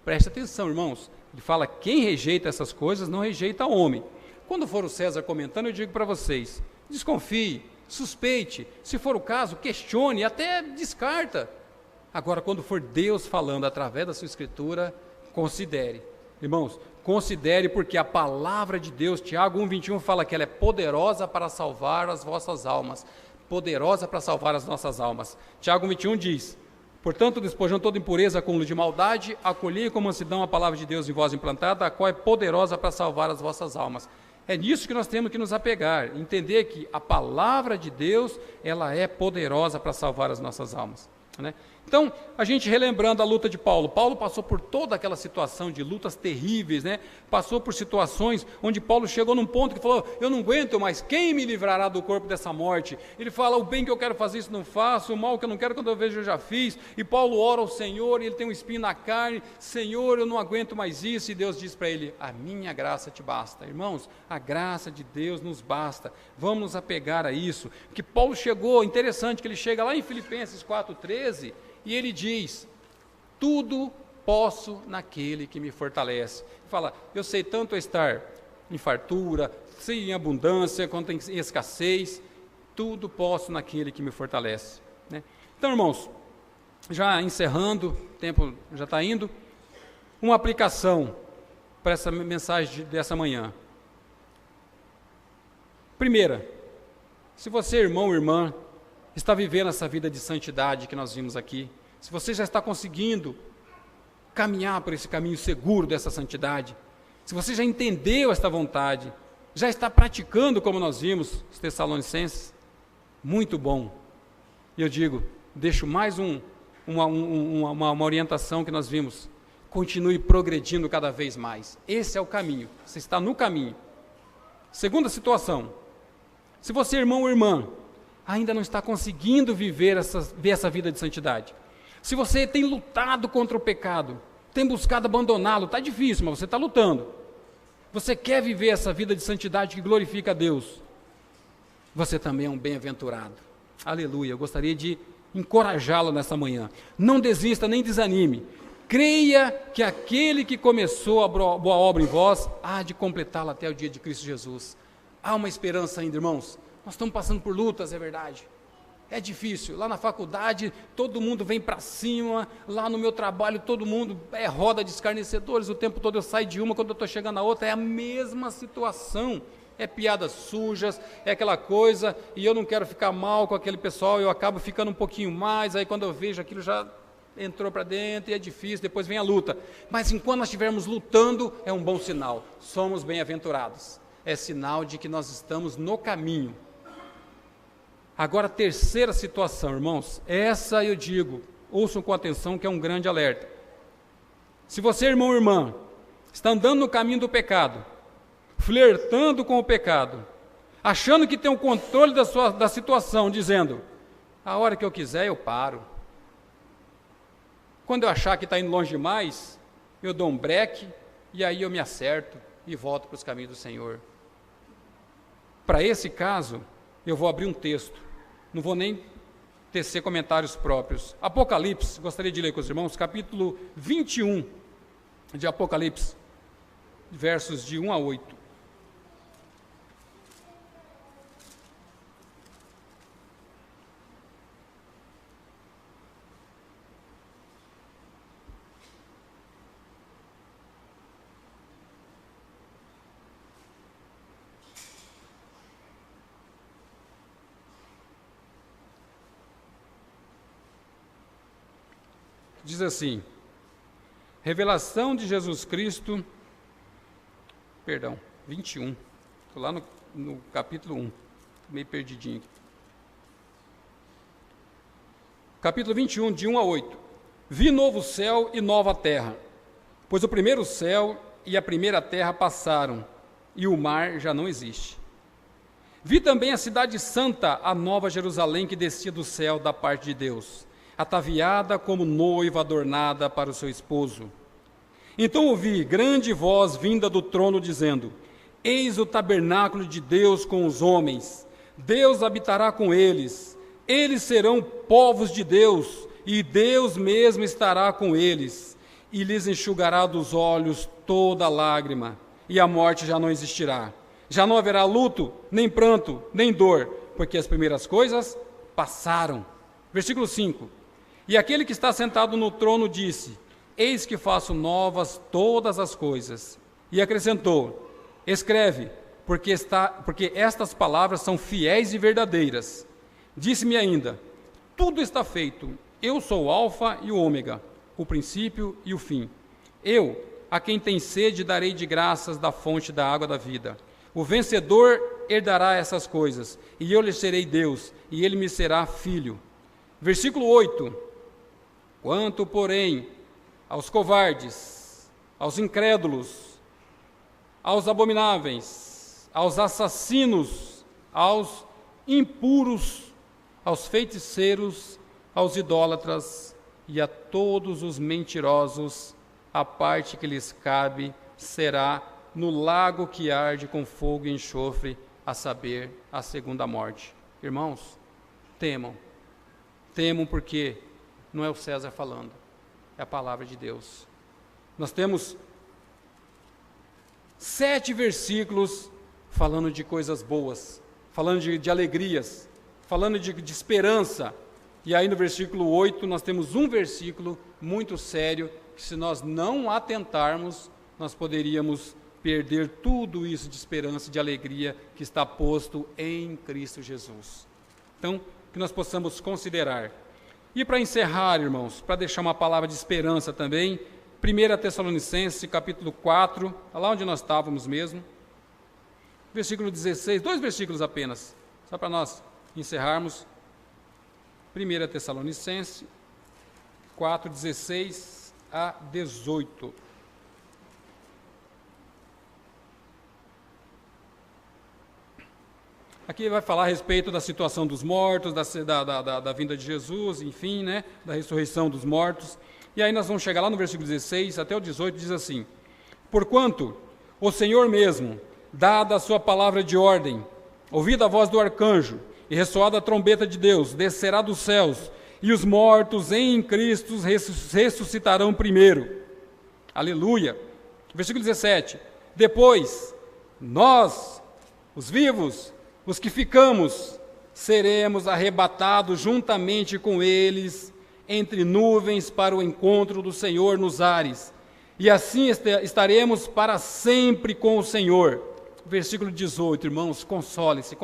Preste atenção, irmãos. Ele fala, quem rejeita essas coisas não rejeita homem. Quando for o César comentando, eu digo para vocês, desconfie, suspeite, se for o caso, questione, até descarta. Agora, quando for Deus falando através da sua escritura, considere. Irmãos, considere porque a palavra de Deus, Tiago 1,21 fala que ela é poderosa para salvar as vossas almas. Poderosa para salvar as nossas almas. Tiago 1,21 diz, portanto, despojando toda impureza, acúmulo de maldade, acolhei com mansidão a palavra de Deus em vós implantada, a qual é poderosa para salvar as vossas almas. É nisso que nós temos que nos apegar, entender que a palavra de Deus, ela é poderosa para salvar as nossas almas, né? Então, a gente relembrando a luta de Paulo, Paulo passou por toda aquela situação de lutas terríveis, né? Passou por situações onde Paulo chegou num ponto que falou, eu não aguento mais, quem me livrará do corpo dessa morte? Ele fala, o bem que eu quero fazer isso não faço, o mal que eu não quero quando eu vejo eu já fiz, e Paulo ora ao Senhor, e ele tem um espinho na carne, Senhor, eu não aguento mais isso, e Deus diz para ele, a minha graça te basta. Irmãos, a graça de Deus nos basta, vamos nos apegar a isso, porque Paulo chegou, interessante que ele chega lá em Filipenses 4,13, e ele diz, tudo posso naquele que me fortalece. Fala, eu sei tanto estar em fartura, sei em abundância, quanto em escassez, tudo posso naquele que me fortalece, né? Então, irmãos, já encerrando, o tempo já está indo, uma aplicação para essa mensagem dessa manhã. Primeira, se você, irmão ou irmã, está vivendo essa vida de santidade que nós vimos aqui, se você já está conseguindo caminhar por esse caminho seguro dessa santidade, se você já entendeu esta vontade, já está praticando como nós vimos os Tessalonicenses, muito bom. E eu digo, deixo mais uma orientação que nós vimos, continue progredindo cada vez mais, esse é o caminho, você está no caminho. Segunda situação, se você, irmão ou irmã, ainda não está conseguindo viver essa vida de santidade, se você tem lutado contra o pecado, tem buscado abandoná-lo, está difícil, mas você está lutando, você quer viver essa vida de santidade que glorifica a Deus, você também é um bem-aventurado, aleluia. Eu gostaria de encorajá-lo nessa manhã, não desista nem desanime, creia que aquele que começou a boa obra em vós, há de completá-la até o dia de Cristo Jesus. Há uma esperança ainda, irmãos. Nós estamos passando por lutas, é verdade. É difícil. Lá na faculdade, todo mundo vem para cima. Lá no meu trabalho, todo mundo é roda de escarnecedores. O tempo todo eu saio de uma, quando eu estou chegando na outra, é a mesma situação. É piadas sujas, é aquela coisa, e eu não quero ficar mal com aquele pessoal, eu acabo ficando um pouquinho mais, aí quando eu vejo aquilo já entrou para dentro e é difícil, depois vem a luta. Mas enquanto nós estivermos lutando, é um bom sinal. Somos bem-aventurados. É sinal de que nós estamos no caminho. Agora, a terceira situação, irmãos, essa eu digo, ouçam com atenção que é um grande alerta. Se você, irmão ou irmã, está andando no caminho do pecado, flertando com o pecado, achando que tem o controle da situação, dizendo, a hora que eu quiser eu paro. Quando eu achar que está indo longe demais, eu dou um breque e aí eu me acerto e volto para os caminhos do Senhor. Para esse caso, eu vou abrir um texto. Não vou nem tecer comentários próprios. Apocalipse, gostaria de ler com os irmãos, capítulo 21 de Apocalipse, versos de 1 a 8. diz assim, revelação de Jesus Cristo, 21, estou lá no capítulo 1, meio perdidinho aqui. Capítulo 21, de 1 a 8. Vi novo céu e nova terra, pois o primeiro céu e a primeira terra passaram, e o mar já não existe. Vi também a cidade santa, a nova Jerusalém, que descia do céu da parte de Deus, ataviada como noiva adornada para o seu esposo. Então ouvi grande voz vinda do trono dizendo, eis o tabernáculo de Deus com os homens, Deus habitará com eles, eles serão povos de Deus, e Deus mesmo estará com eles, e lhes enxugará dos olhos toda lágrima, e a morte já não existirá. Já não haverá luto, nem pranto, nem dor, porque as primeiras coisas passaram. Versículo 5. E aquele que está sentado no trono disse, eis que faço novas todas as coisas. E acrescentou, escreve, porque estas palavras são fiéis e verdadeiras. Disse-me ainda, tudo está feito, eu sou o alfa e o ômega, o princípio e o fim. Eu, a quem tem sede, darei de graças da fonte da água da vida. O vencedor herdará essas coisas, e eu lhe serei Deus, e ele me será filho. Versículo 8. Quanto, porém, aos covardes, aos incrédulos, aos abomináveis, aos assassinos, aos impuros, aos feiticeiros, aos idólatras e a todos os mentirosos, a parte que lhes cabe será no lago que arde com fogo e enxofre, a saber, a segunda morte. Irmãos, temam porque não é o César falando, é a palavra de Deus. Nós temos 7 versículos falando de coisas boas, falando de alegrias, falando de esperança. E aí no versículo 8 nós temos um versículo muito sério, que se nós não atentarmos, nós poderíamos perder tudo isso de esperança e de alegria que está posto em Cristo Jesus. Então, que nós possamos considerar. E para encerrar, irmãos, para deixar uma palavra de esperança também, 1 Tessalonicenses, capítulo 4, lá onde nós estávamos mesmo, versículo 16, 2 versículos apenas, só para nós encerrarmos. 1 Tessalonicenses 4, 16 a 18. Aqui vai falar a respeito da situação dos mortos, da vinda de Jesus, enfim, né, da ressurreição dos mortos. E aí nós vamos chegar lá no versículo 16 até o 18, diz assim, porquanto o Senhor mesmo, dada a sua palavra de ordem, ouvida a voz do arcanjo, e ressoada a trombeta de Deus, descerá dos céus, e os mortos em Cristo ressuscitarão primeiro. Aleluia. Versículo 17. Depois, nós, os vivos, os que ficamos, seremos arrebatados juntamente com eles entre nuvens para o encontro do Senhor nos ares. E assim estaremos para sempre com o Senhor. Versículo 18, irmãos, console-se.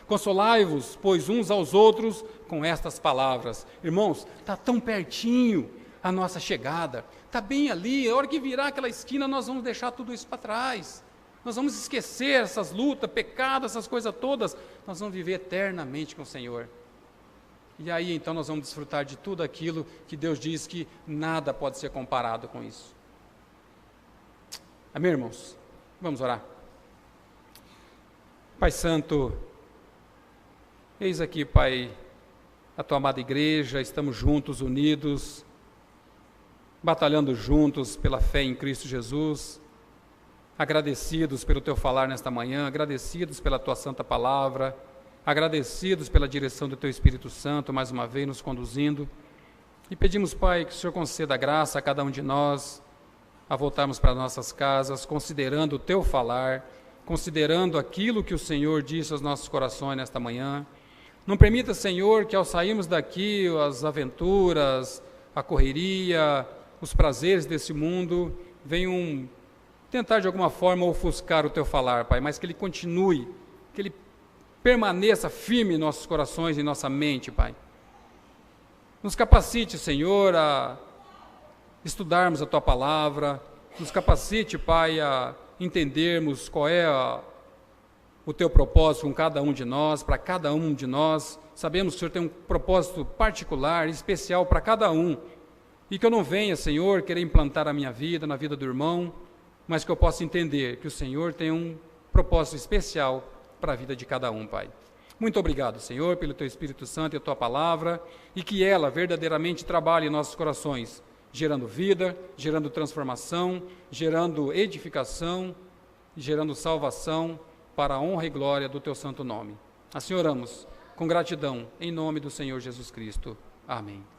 Consolai-vos, pois uns aos outros, com estas palavras. Irmãos, está tão pertinho a nossa chegada, está bem ali, a hora que virar aquela esquina, nós vamos deixar tudo isso para trás. Nós vamos esquecer essas lutas, pecados, essas coisas todas, nós vamos viver eternamente com o Senhor. E aí, então, nós vamos desfrutar de tudo aquilo que Deus diz que nada pode ser comparado com isso. Amém, irmãos? Vamos orar. Pai Santo, eis aqui, Pai, a Tua amada igreja, estamos juntos, unidos, batalhando juntos pela fé em Cristo Jesus, agradecidos pelo Teu falar nesta manhã, agradecidos pela Tua santa palavra, agradecidos pela direção do Teu Espírito Santo, mais uma vez nos conduzindo, e pedimos, Pai, que o Senhor conceda graça a cada um de nós, a voltarmos para nossas casas, considerando o Teu falar, considerando aquilo que o Senhor disse aos nossos corações nesta manhã. Não permita, Senhor, que ao sairmos daqui, as aventuras, a correria, os prazeres desse mundo, venham tentar de alguma forma ofuscar o Teu falar, Pai, mas que ele continue, que ele permaneça firme em nossos corações e em nossa mente, Pai. Nos capacite, Senhor, a estudarmos a Tua palavra, nos capacite, Pai, a entendermos qual é o Teu propósito com cada um de nós, para cada um de nós. Sabemos que o Senhor tem um propósito particular, especial para cada um, e que eu não venha, Senhor, querer implantar a minha vida, na vida do irmão, mas que eu possa entender que o Senhor tem um propósito especial para a vida de cada um, Pai. Muito obrigado, Senhor, pelo Teu Espírito Santo e a Tua palavra, e que ela verdadeiramente trabalhe em nossos corações, gerando vida, gerando transformação, gerando edificação, gerando salvação para a honra e glória do Teu santo nome. Assim oramos, com gratidão, em nome do Senhor Jesus Cristo. Amém.